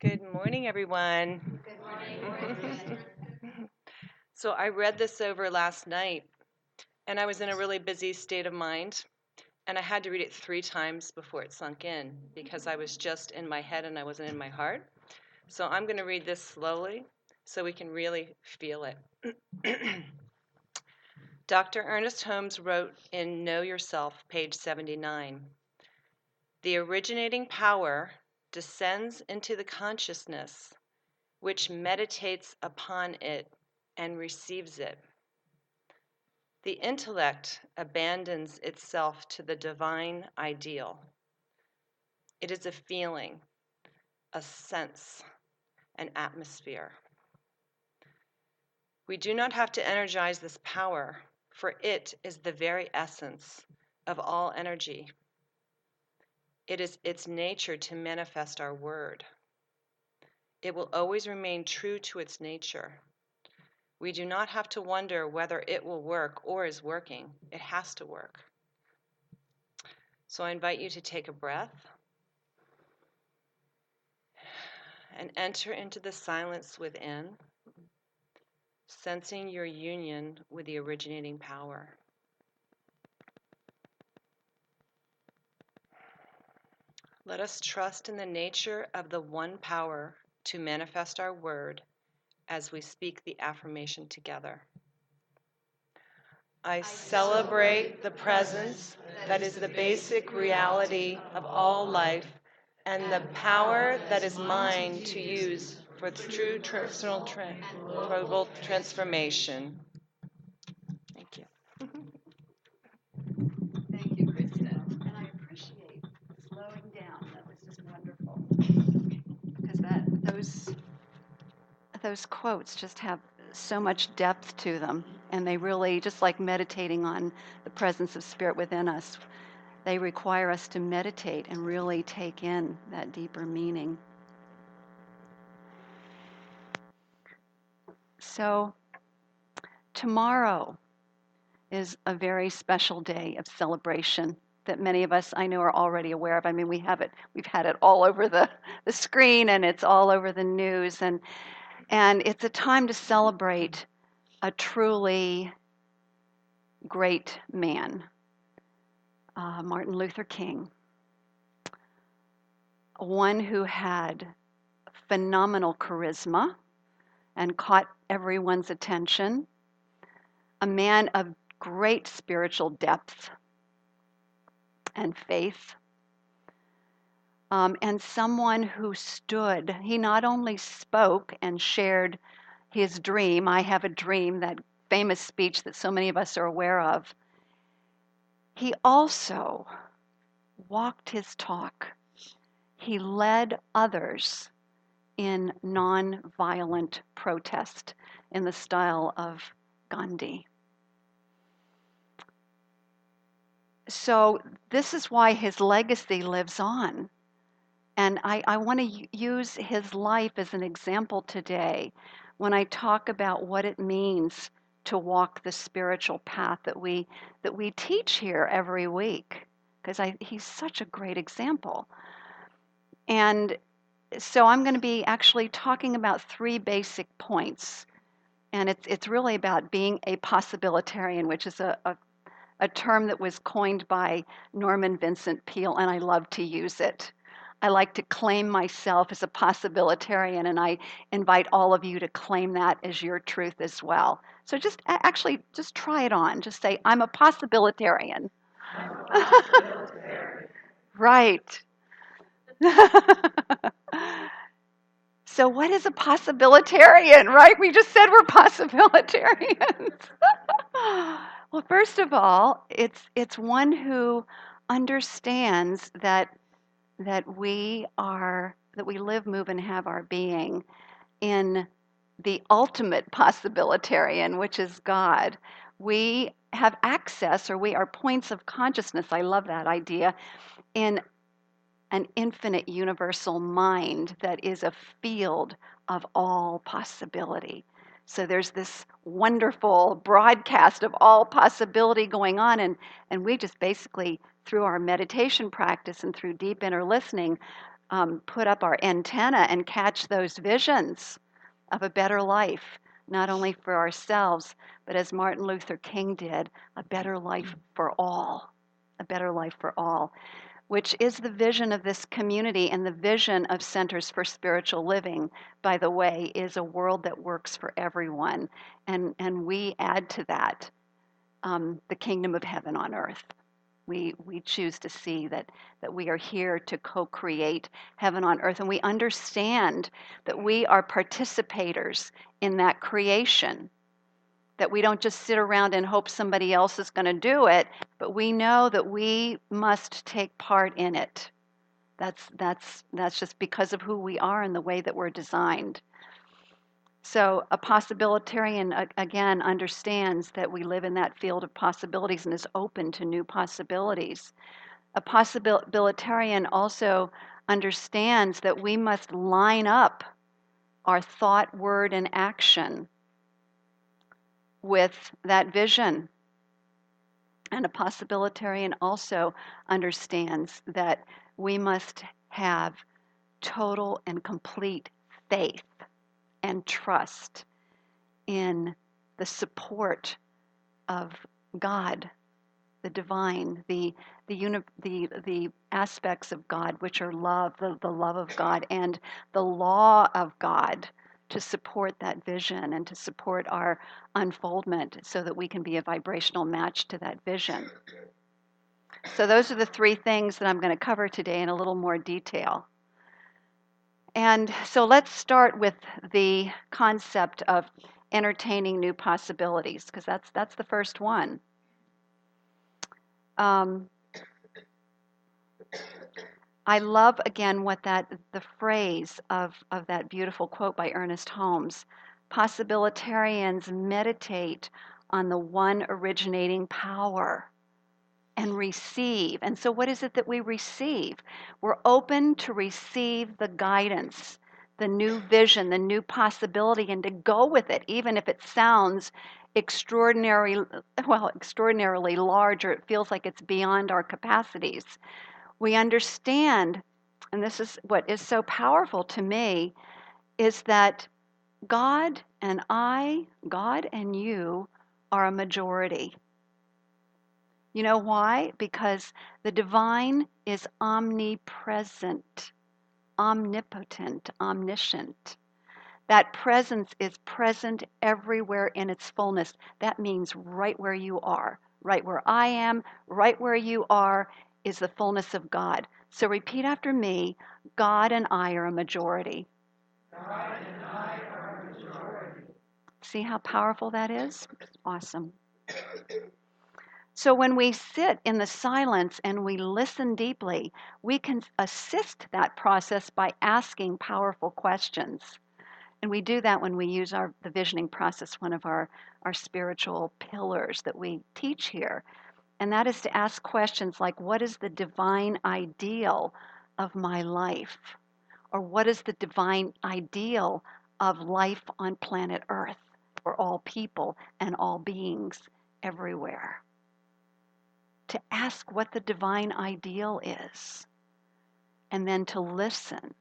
Good morning, everyone. Good morning. So I read this over last night, and I was in a really busy state of mind, and I had to read it 3 times before it sunk in because I was just in my head and I wasn't in my heart. So I'm going to read this slowly so we can really feel it. Dr. Ernest Holmes wrote in Know Yourself, page 79, "The originating power descends into the consciousness which meditates upon it and receives it. The intellect abandons itself to the divine ideal. It is a feeling, a sense, an atmosphere. We do not have to energize this power, for it is the very essence of all energy. It is its nature to manifest our word. It will always remain true to its nature. We do not have to wonder whether it will work or is working. It has to work." So I invite you to take a breath and enter into the silence within, sensing your union with the originating power. Let us trust in the nature of the one power to manifest our word as we speak the affirmation together. I celebrate the presence that is the basic reality of all life and the power that is mine to use for its true personal global transformation. Thank you. Thank you, Krista. And I appreciate slowing down. That was just wonderful. Because those quotes just have so much depth to them, and they really, just like meditating on the presence of spirit within us, they require us to meditate and really take in that deeper meaning. So tomorrow is a very special day of celebration that many of us I know are already aware of. I mean, we've had it all over the screen, and it's all over the news, and it's a time to celebrate a truly great man, Martin Luther King, one who had phenomenal charisma and caught everyone's attention, a man of great spiritual depth and faith, and someone who stood. He not only spoke and shared his dream, I have a dream, that famous speech that so many of us are aware of, he also walked his talk. He led others in nonviolent protest in the style of Gandhi. So this is why his legacy lives on. And I want to use his life as an example today when I talk about what it means to walk the spiritual path that we teach here every week, because he's such a great example. And so I'm going to be actually talking about 3 basic points. And it's really about being a possibilitarian, which is a term that was coined by Norman Vincent Peale, and I love to use it. I like to claim myself as a possibilitarian, and I invite all of you to claim that as your truth as well. So just try it on. Just say, I'm a possibilitarian. Right. So what is a possibilitarian, right? We just said we're possibilitarians. Well, first of all, it's one who understands that we live, move, and have our being in the ultimate possibilitarian, which is God. We have access, or we are points of consciousness. I love that idea, in an infinite universal mind that is a field of all possibility. So there's this wonderful broadcast of all possibility going on, and we just basically, through our meditation practice and through deep inner listening, put up our antenna and catch those visions of a better life, not only for ourselves, but as Martin Luther King did, a better life for all, a better life for all, which is the vision of this community. And the vision of Centers for Spiritual Living, by the way, is a world that works for everyone. And we add to that the kingdom of heaven on earth. We choose to see that we are here to co-create heaven on earth, and we understand that we are participators in that creation, that we don't just sit around and hope somebody else is going to do it, but we know that we must take part in it. That's just because of who we are and the way that we're designed. So a possibilitarian, again, understands that we live in that field of possibilities and is open to new possibilities. A possibilitarian also understands that we must line up our thought, word, and action with that vision. And a possibilitarian also understands that we must have total and complete faith and trust in the support of God, the divine, the aspects of God, which are love, the love of God, and the law of God, to support that vision and to support our unfoldment so that we can be a vibrational match to that vision. So those are the three things that I'm going to cover today in a little more detail. And so let's start with the concept of entertaining new possibilities, because that's the first one. I love, again, what the phrase of that beautiful quote by Ernest Holmes: possibilitarians meditate on the one originating power and receive. And so what is it that we receive? We're open to receive the guidance, the new vision, the new possibility, and to go with it, even if it sounds extraordinarily large, or it feels like it's beyond our capacities. We understand, and this is what is so powerful to me, is that God and God and you are a majority. You know why? Because the divine is omnipresent, omnipotent, omniscient. That presence is present everywhere in its fullness. That means right where you are, right where I am, right where you are is the fullness of God. So repeat after me: God and I are a majority. God and I are a majority. See how powerful that is? Awesome. So when we sit in the silence and we listen deeply, we can assist that process by asking powerful questions. And we do that when we use the visioning process, one of our spiritual pillars that we teach here. And that is to ask questions like, what is the divine ideal of my life? Or what is the divine ideal of life on planet Earth for all people and all beings everywhere? To ask what the divine ideal is, and then to listen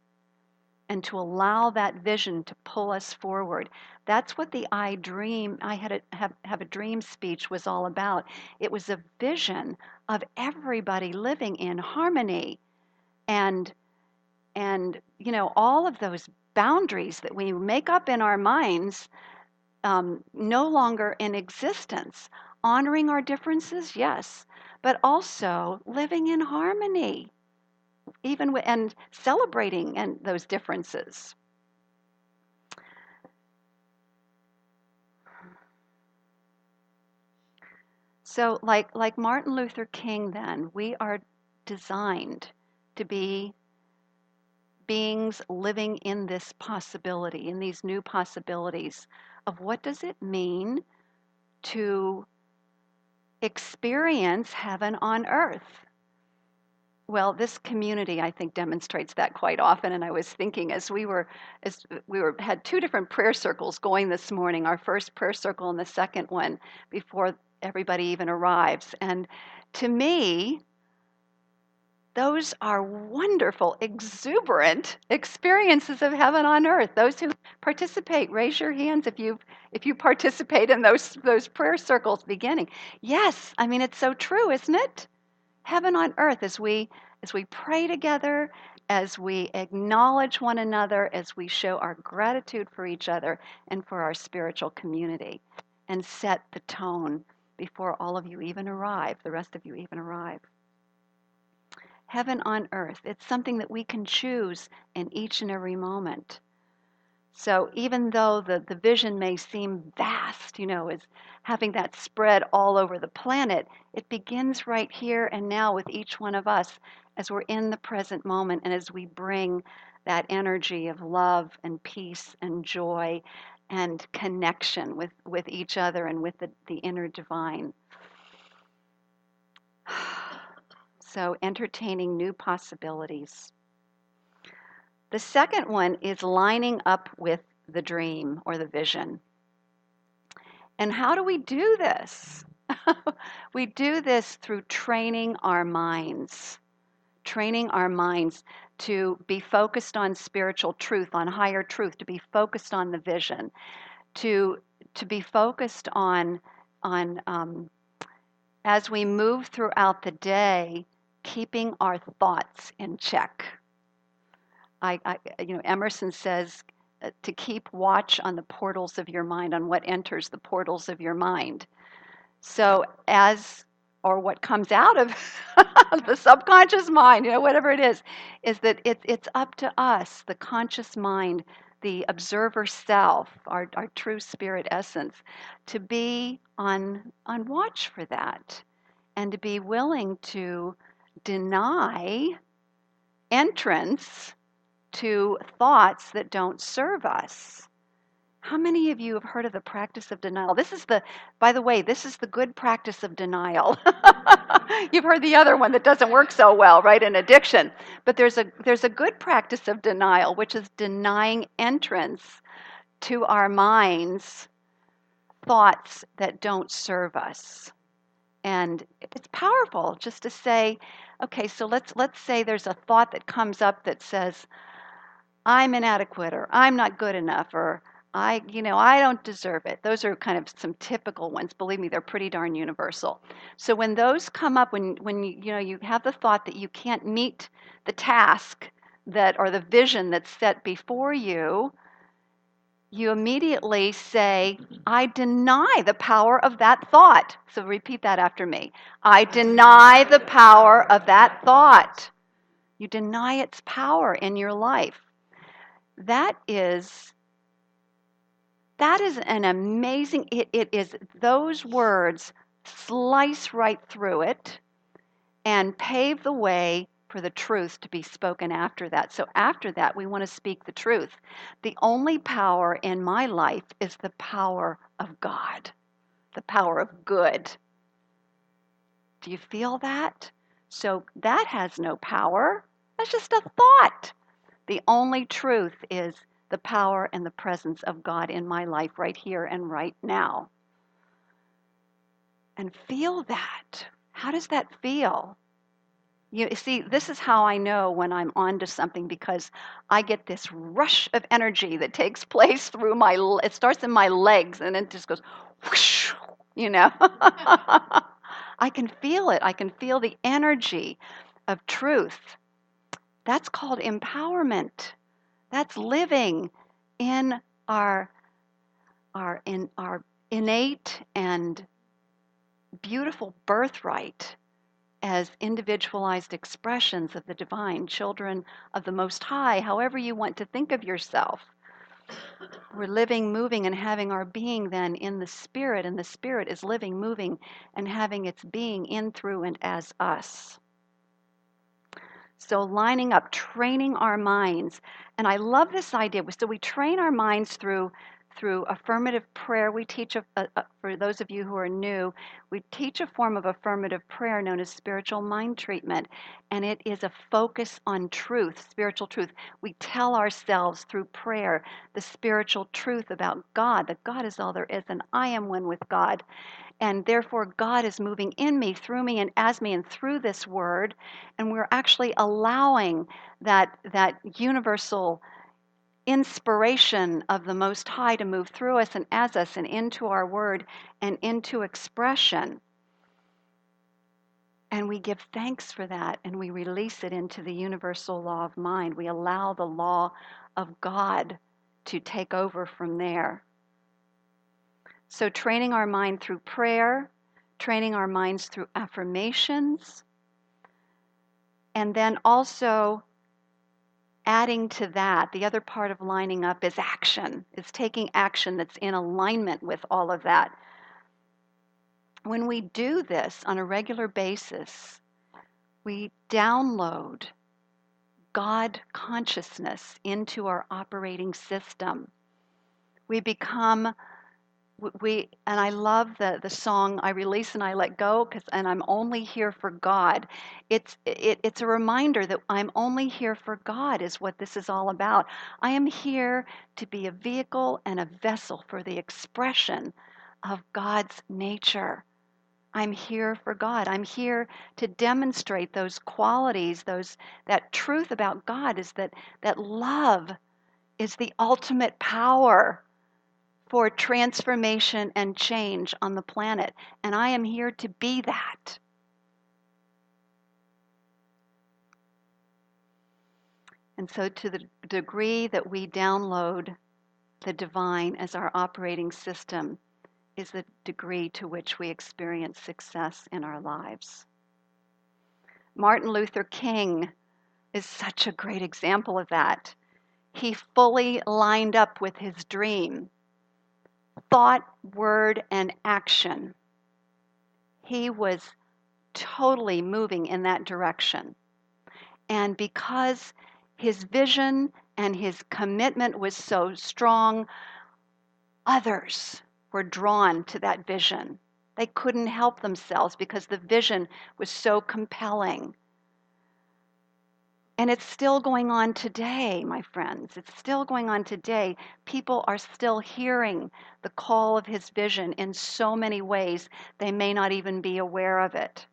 and to allow that vision to pull us forward. That's what the I have a dream speech was all about. It was a vision of everybody living in harmony, and all of those boundaries that we make up in our minds no longer in existence. Honoring our differences, yes, but also living in harmony, and celebrating those differences. So, like Martin Luther King, then we are designed to be beings living in this possibility, in these new possibilities of what does it mean to experience heaven on earth. Well, this community, I think, demonstrates that quite often. And I was thinking, as we had two different prayer circles going this morning, our first prayer circle and the second one before everybody even arrives. And to me, Those are wonderful, exuberant experiences of heaven on earth. Those who participate, raise your hands if you participate in those prayer circles beginning. Yes, I mean it's so true, isn't it? Heaven on earth as we pray together, as we acknowledge one another, as we show our gratitude for each other and for our spiritual community, and set the tone before all of you even arrive, the rest of you even arrive. Heaven on earth. It's something that we can choose in each and every moment. So even though the vision may seem vast, as having that spread all over the planet, it begins right here and now with each one of us as we're in the present moment and as we bring that energy of love and peace and joy and connection with each other and with the inner divine. So entertaining new possibilities. The second one is lining up with the dream or the vision. And how do we do this? We do this through training our minds to be focused on spiritual truth, on higher truth, to be focused on the vision, to be focused on as we move throughout the day, keeping our thoughts in check. Emerson says to keep watch on the portals of your mind, on what enters the portals of your mind. So what comes out of the subconscious mind, whatever it is that it's up to us, the conscious mind, the observer self, our true spirit essence, to be on watch for that and to be willing to deny entrance to thoughts that don't serve us. How many of you have heard of the practice of denial? By the way, this is the good practice of denial. You've heard the other one that doesn't work so well, right, in addiction. But there's a good practice of denial, which is denying entrance to our minds thoughts that don't serve us. And it's powerful just to say, okay, so let's say there's a thought that comes up that says, I'm inadequate, or I'm not good enough, or I don't deserve it. Those are kind of some typical ones. Believe me, they're pretty darn universal. So when those come up, when you have the thought that you can't meet the task or the vision that's set before you, you immediately say, I deny the power of that thought. So repeat that after me. I deny the power of that thought. You deny its power in your life. That is an amazing, it is, those words slice right through it and pave the way for the truth to be spoken after that. So after that, we want to speak the truth. The only power in my life is the power of God, the power of good. Do you feel that? So that has no power. That's just a thought. The only truth is the power and the presence of God in my life right here and right now. And feel that. How does that feel? You see, this is how I know when I'm onto something, because I get this rush of energy that takes place through it starts in my legs and it just goes whoosh, I can feel it. I can feel the energy of truth. That's called empowerment. That's living in our innate and beautiful birthright as individualized expressions of the divine, children of the Most High, however you want to think of yourself. We're living, moving, and having our being then in the Spirit, and the Spirit is living, moving, and having its being in, through, and as us. So lining up, training our minds. And I love this idea. So we train our minds through affirmative prayer. We teach, for those of you who are new, we teach a form of affirmative prayer known as spiritual mind treatment. And it is a focus on truth, spiritual truth. We tell ourselves through prayer the spiritual truth about God, that God is all there is and I am one with God. and therefore God is moving in me, through me, and as me, and through this word. And we're actually allowing that universal inspiration of the Most High to move through us and as us and into our word and into expression. And we give thanks for that, and we release it into the universal law of mind. We allow the law of God to take over from there. So training our mind through prayer, training our minds through affirmations, and then also adding to that, the other part of lining up is action. It's taking action that's in alignment with all of that. When we do this on a regular basis, we download God consciousness into our operating system. We become, and I love the song, I release and I let go, and I'm only here for God. It's a reminder that I'm only here for God is what this is all about. I am here to be a vehicle and a vessel for the expression of God's nature. I'm here for God. I'm here to demonstrate those qualities, that truth about God is that love is the ultimate power for transformation and change on the planet. And I am here to be that. And so to the degree that we download the divine as our operating system is the degree to which we experience success in our lives. Martin Luther King is such a great example of that. He fully lined up with his dream. Thought, word, and action. He was totally moving in that direction. And because his vision and his commitment was so strong, others were drawn to that vision. They couldn't help themselves because the vision was so compelling. And it's still going on today, my friends. It's still going on today. People are still hearing the call of his vision in so many ways, they may not even be aware of it.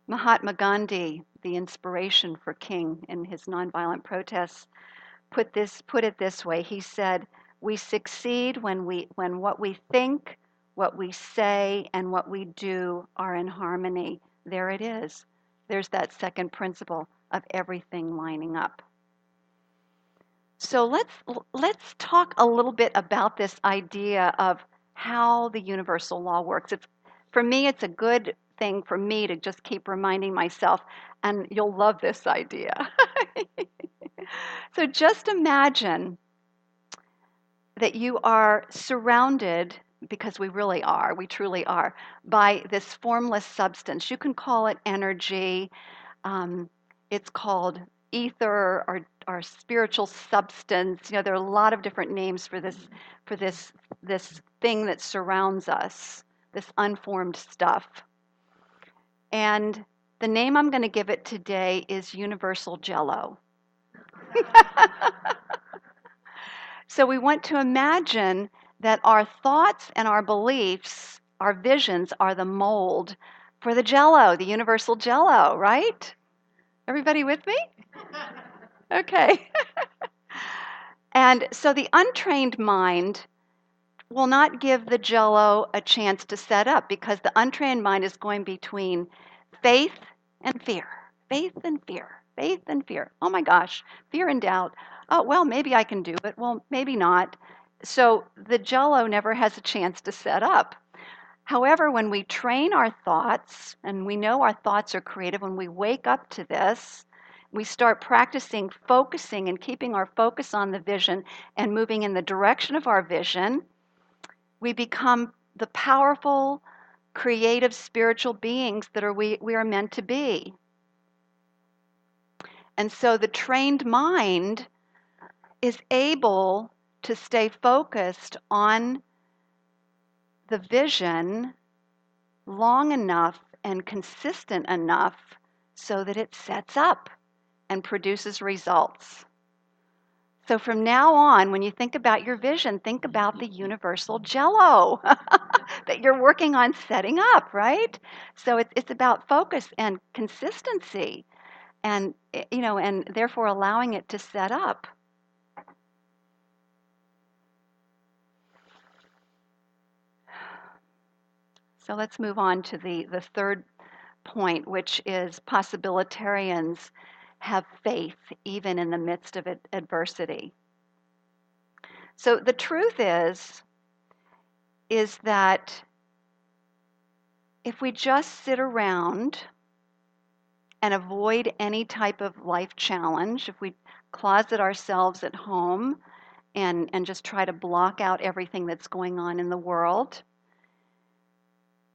Mahatma Gandhi, the inspiration for King in his nonviolent protests, put it this way. He said, "We succeed when what we think, what we say, and what we do are in harmony." There it is. There's that second principle of everything lining up. So let's talk a little bit about this idea of how the universal law works. For me, it's a good thing for me to just keep reminding myself, and you'll love this idea. So just imagine that you are surrounded, because we really are, we truly are, by this formless substance. You can call it energy. It's called ether or spiritual substance. There are a lot of different names for this thing that surrounds us, this unformed stuff. And the name I'm going to give it today is universal jello. So we want to imagine that our thoughts and our beliefs, our visions, are the mold for the jello, the universal jello, right? Everybody with me? Okay. And so the untrained mind will not give the jello a chance to set up because the untrained mind is going between faith and fear, faith and fear, faith and fear. Oh my gosh, fear and doubt. Oh, well, maybe I can do it. Well, maybe not. So the jello never has a chance to set up. However, when we train our thoughts, and we know our thoughts are creative, when we wake up to this, we start practicing focusing and keeping our focus on the vision and moving in the direction of our vision, we become the powerful, creative, spiritual beings that we are meant to be. And so the trained mind is able to stay focused on the vision long enough and consistent enough so that it sets up and produces results. So from now on, when you think about your vision, think about the universal jello that you're working on setting up, right? So it's about focus and consistency and and therefore allowing it to set up. So let's move on to the third point, which is possibilitarians have faith even in the midst of adversity. So the truth is that if we just sit around and avoid any type of life challenge, if we closet ourselves at home and just try to block out everything that's going on in the world,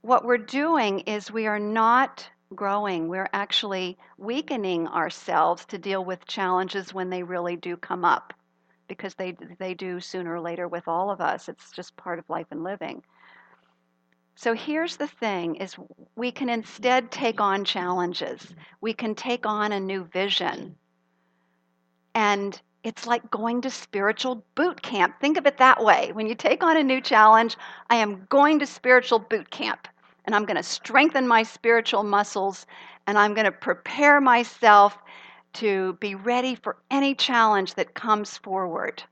what we're doing is we are not growing. We're actually weakening ourselves to deal with challenges when they really do come up, because they do sooner or later with all of us. It's just part of life and living. So here's the thing is we can instead take on challenges. We can take on a new vision. And it's like going to spiritual boot camp. Think of it that way. When you take on a new challenge, I am going to spiritual boot camp. And I'm going to strengthen my spiritual muscles. And I'm going to prepare myself to be ready for any challenge that comes forward.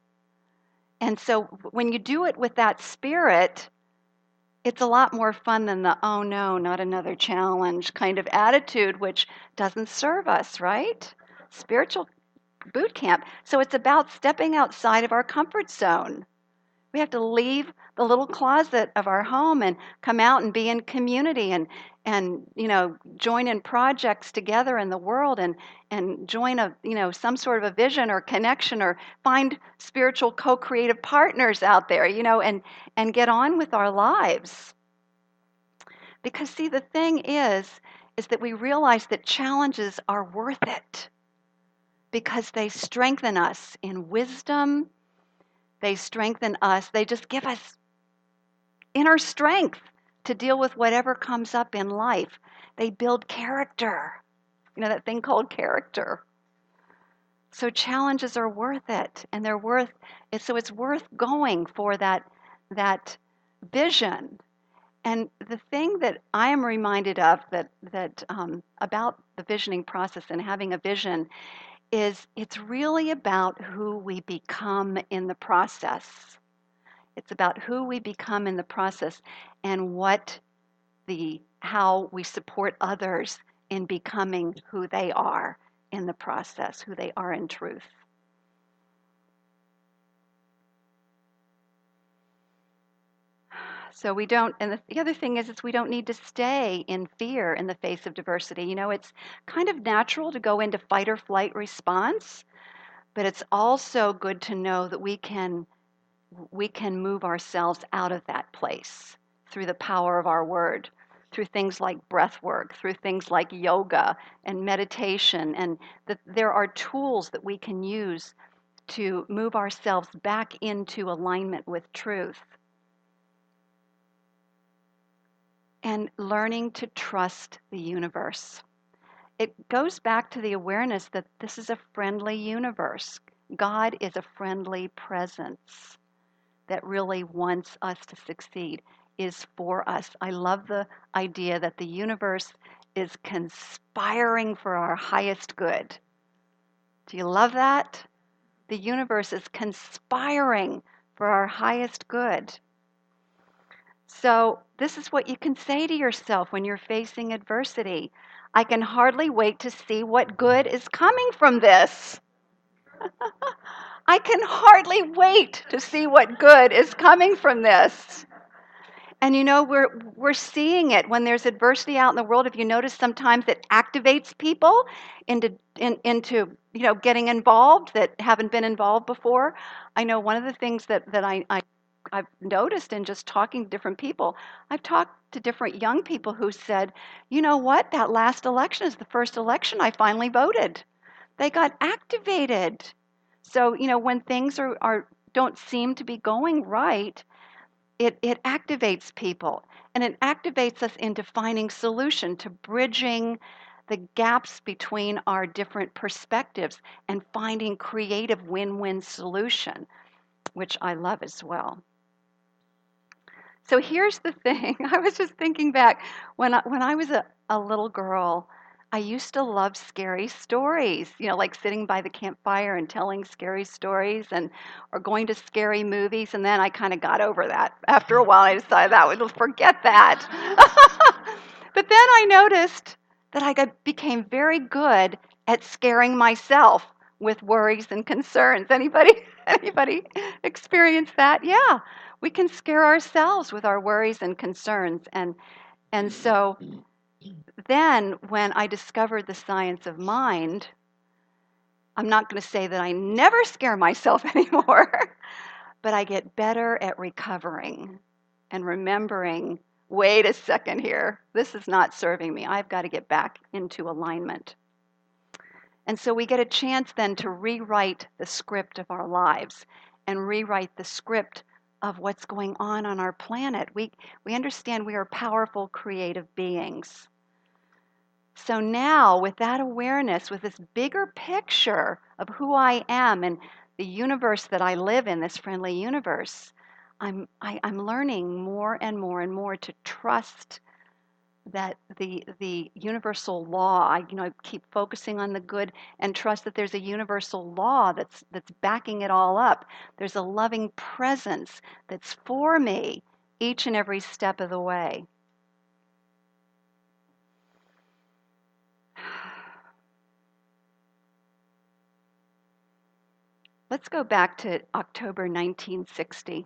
And so when you do it with that spirit, it's a lot more fun than the, oh no, not another challenge kind of attitude, which doesn't serve us, right? Spiritual boot camp. So it's about stepping outside of our comfort zone. We have to leave the little closet of our home and come out and be in community and join in projects together in the world and join some sort of a vision or connection or find spiritual co-creative partners out there, and get on with our lives. Because see, the thing is that we realize that challenges are worth it because they strengthen us in wisdom. They strengthen us. They just give us inner strength to deal with whatever comes up in life. They build character. That thing called character. So challenges are worth it, and they're worth it. So it's worth going for that vision. And the thing that I am reminded of that about the visioning process and having a vision is it's really about who we become in the process. It's about who we become in the process and how we support others in becoming who they are in the process, who they are in truth. So we don't, and the other thing is we don't need to stay in fear in the face of diversity. It's kind of natural to go into fight or flight response, but it's also good to know that we can move ourselves out of that place through the power of our word, through things like breath work, through things like yoga and meditation, and that there are tools that we can use to move ourselves back into alignment with truth. And learning to trust the universe. It goes back to the awareness that this is a friendly universe. God is a friendly presence that really wants us to succeed, is for us. I love the idea that the universe is conspiring for our highest good. Do you love that? The universe is conspiring for our highest good. So this is what you can say to yourself when you're facing adversity. I can hardly wait to see what good is coming from this. I can hardly wait to see what good is coming from this. And we're seeing it when there's adversity out in the world. If you notice, sometimes it activates people into getting involved that haven't been involved before. I know one of the things that I've noticed in just talking to different people, I've talked to different young people who said, you know what, that last election is the first election I finally voted. They got activated. So, when things don't seem to be going right, it activates people. And it activates us into finding solution, to bridging the gaps between our different perspectives and finding creative win-win solution, which I love as well. So here's the thing. I was just thinking back when I was a little girl, I used to love scary stories, like sitting by the campfire and telling scary stories and or going to scary movies. And then I kind of got over that. After a while, I decided that would forget that. But then I noticed that became very good at scaring myself with worries and concerns. Anybody experience that? Yeah, we can scare ourselves with our worries and concerns. And so then when I discovered the science of mind, I'm not going to say that I never scare myself anymore, but I get better at recovering and remembering, wait a second here, this is not serving me. I've got to get back into alignment. And so we get a chance then to rewrite the script of our lives and rewrite the script of what's going on our planet. We understand we are powerful, creative beings. So now, with that awareness, with this bigger picture of who I am and the universe that I live in, this friendly universe, I'm learning more and more and more to trust that the universal law. I keep focusing on the good and trust that there's a universal law that's backing it all up. There's a loving presence that's for me each and every step of the way. Let's go back to October 1960.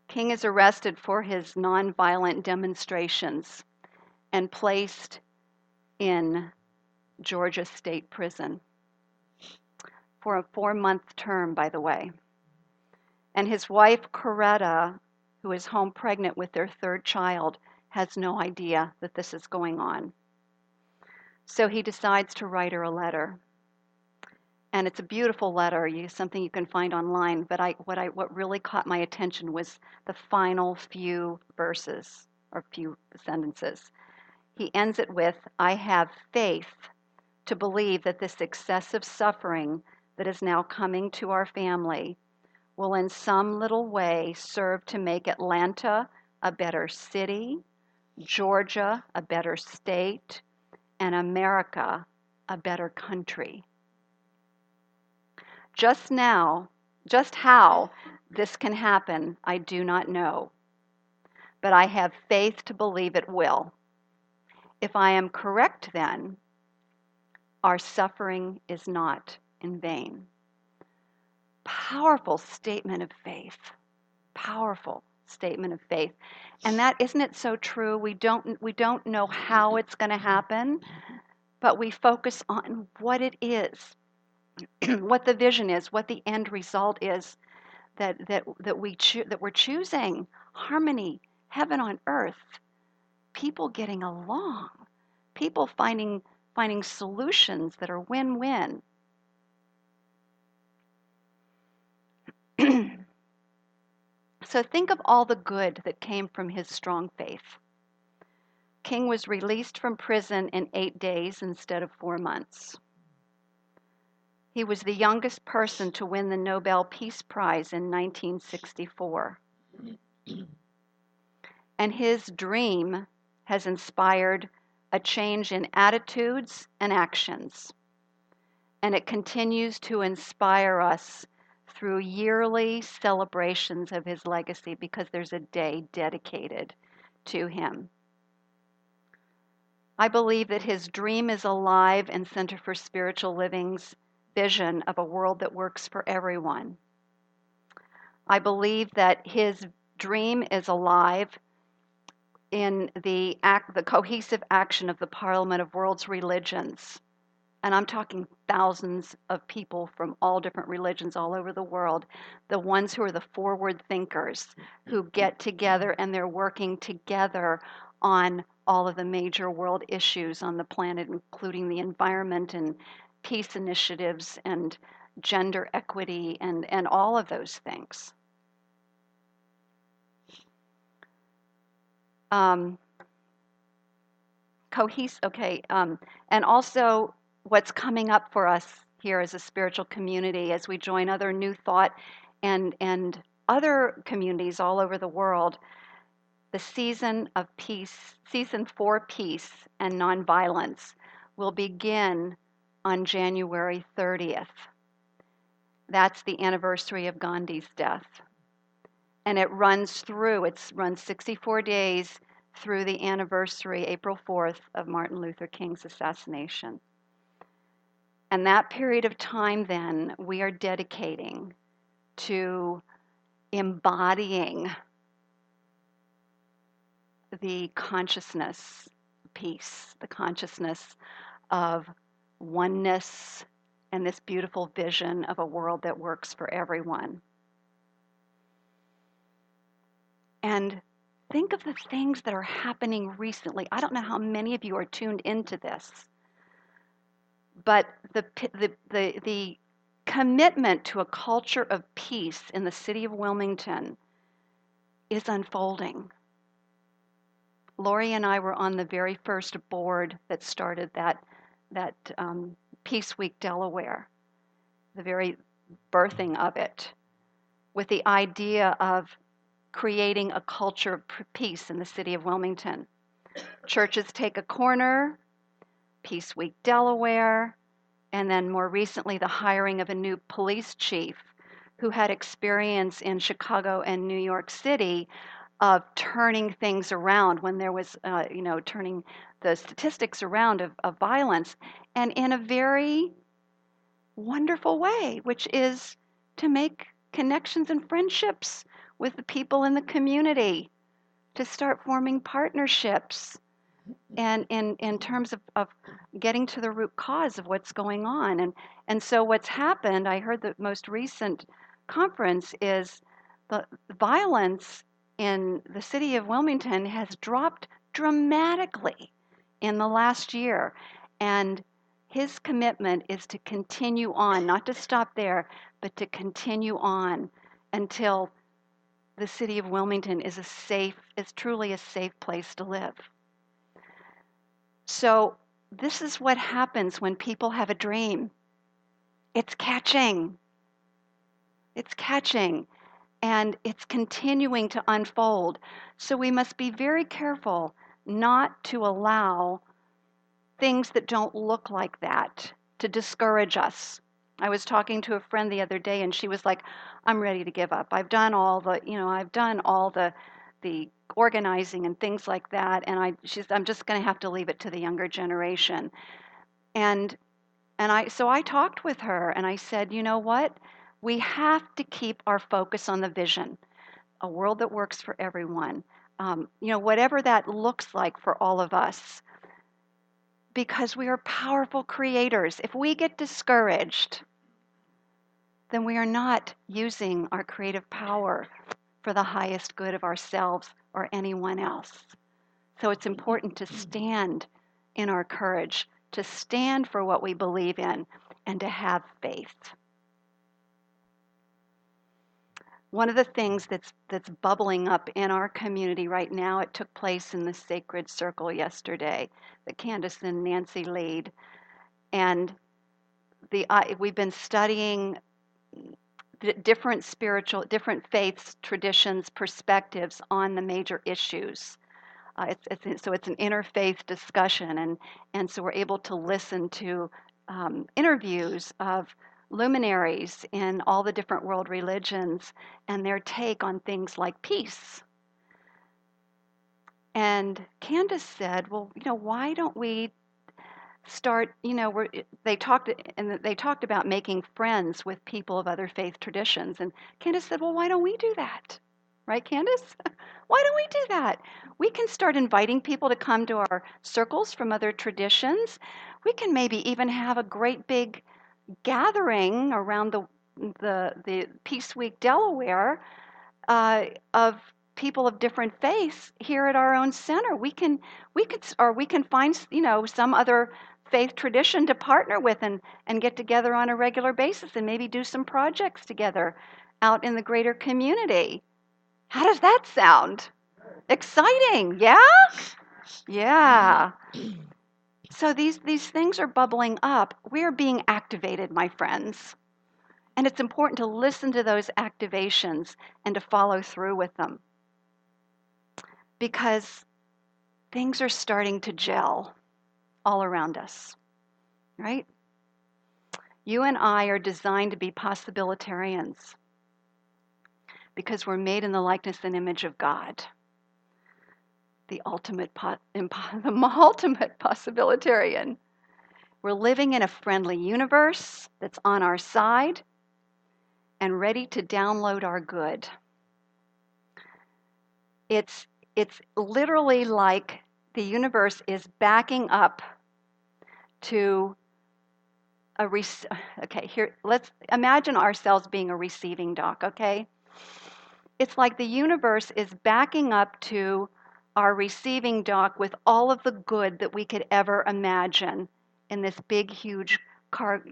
King is arrested for his nonviolent demonstrations and placed in Georgia State Prison for a 4-month term, by the way. And his wife, Coretta, who is home pregnant with their 3rd child, has no idea that this is going on. So he decides to write her a letter. And it's a beautiful letter, something you can find online. But what really caught my attention was the final few verses or few sentences. He ends it with, "I have faith to believe that this excessive suffering that is now coming to our family will in some little way serve to make Atlanta a better city, Georgia a better state, and America a better country." Just how this can happen, I do not know, but I have faith to believe it will. If I am correct, then our suffering is not in vain. Powerful statement of faith. Powerful statement of faith. And that, isn't it so true? We don't know how it's going to happen, but we focus on what it is, what the vision is, what the end result is, that we're choosing harmony, heaven on earth, people getting along, people finding solutions that are win-win. So think of all the good that came from his strong faith. King was released from prison in 8 days instead of 4 months. He was the youngest person to win the Nobel Peace Prize in 1964. And his dream has inspired a change in attitudes and actions. And it continues to inspire us through yearly celebrations of his legacy, because there's a day dedicated to him. I believe that his dream is alive in Center for Spiritual Living's vision of a world that works for everyone. I believe that his dream is alive in the cohesive action of the Parliament of World's Religions. And I'm talking thousands of people from all different religions all over the world, the ones who are the forward thinkers, who get together and they're working together on all of the major world issues on the planet, including the environment and peace initiatives and gender equity and all of those things. Okay. And also what's coming up for us here as a spiritual community as we join other New Thought and other communities all over the world. The season of peace, season for peace and nonviolence, will begin on January 30th. That's the anniversary of Gandhi's death. And it runs 64 days through the anniversary, April 4th, of Martin Luther King's assassination. And that period of time, then, we are dedicating to embodying the consciousness, peace, the consciousness of oneness, and this beautiful vision of a world that works for everyone. And think of the things that are happening recently. I don't know how many of you are tuned into this, but the commitment to a culture of peace in the city of Wilmington is unfolding. Lori and I were on the very first board that started that Peace Week Delaware, the very birthing of it, with the idea of creating a culture of peace in the city of Wilmington. Churches take a corner, Peace Week Delaware, and then more recently the hiring of a new police chief who had experience in Chicago and New York City of turning things around when there was, turning the statistics around of violence, and in a very wonderful way, which is to make connections and friendships with the people in the community, to start forming partnerships, and in terms of getting to the root cause of what's going on. And so what's happened, I heard the most recent conference, is the violence in the city of Wilmington has dropped dramatically in the last year. And his commitment is to continue on, not to stop there, but to continue on until the city of Wilmington is truly a safe place to live. So this is what happens when people have a dream. It's catching. It's catching. And it's continuing to unfold. So we must be very careful not to allow things that don't look like that to discourage us. I was talking to a friend the other day and she was like, I'm ready to give up. I've done all the organizing and things like that, and I'm just going to have to leave it to the younger generation. And so I talked with her and I said, you know what? We have to keep our focus on the vision, a world that works for everyone. Whatever that looks like for all of us, because we are powerful creators. If we get discouraged, then we are not using our creative power for the highest good of ourselves or anyone else. So it's important to stand in our courage, to stand for what we believe in, and to have faith. One of the things that's bubbling up in our community right now, it took place in the Sacred Circle yesterday, that Candace and Nancy lead. And we've been studying different faiths, traditions, perspectives on the major issues. So it's an interfaith discussion, and so we're able to listen to interviews of luminaries in all the different world religions and their take on things like peace. And Candace said, well, why don't we start, they talked about making friends with people of other faith traditions. And Candace said, well, why don't we do that? Right, Candace? Why don't we do that? We can start inviting people to come to our circles from other traditions. We can maybe even have a great big gathering around the Peace Week Delaware of people of different faiths here at our own center. We can find some other faith tradition to partner with and get together on a regular basis and maybe do some projects together out in the greater community. How does that sound? Exciting, yeah? Yeah. So these things are bubbling up. We're being activated, my friends. And it's important to listen to those activations and to follow through with them. Because things are starting to gel all around us, right? You and I are designed to be possibilitarians because we're made in the likeness and image of God, the ultimate possibilitarian. We're living in a friendly universe that's on our side and ready to download our good. It's literally like the universe is backing up to okay, here, let's imagine ourselves being a receiving dock, okay? It's like the universe is backing up to our receiving dock with all of the good that we could ever imagine in this big, huge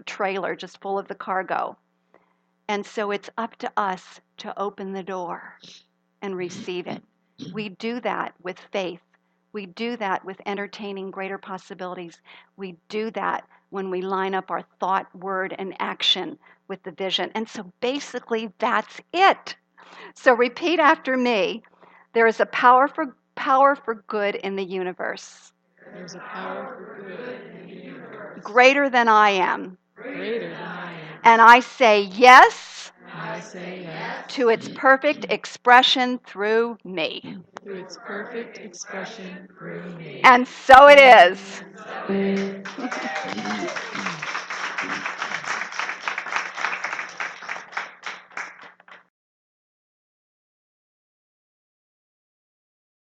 trailer just full of the cargo. And so it's up to us to open the door and receive it. We do that with faith. We do that with entertaining greater possibilities. We do that when we line up our thought, word, and action with the vision. And so basically, that's it. So repeat after me. There is a power for good in the universe. There's a power for good in the universe. Greater than I am. Greater than I am. And I say yes. I say yes. To its perfect expression through me. To its perfect expression through me. And so it is.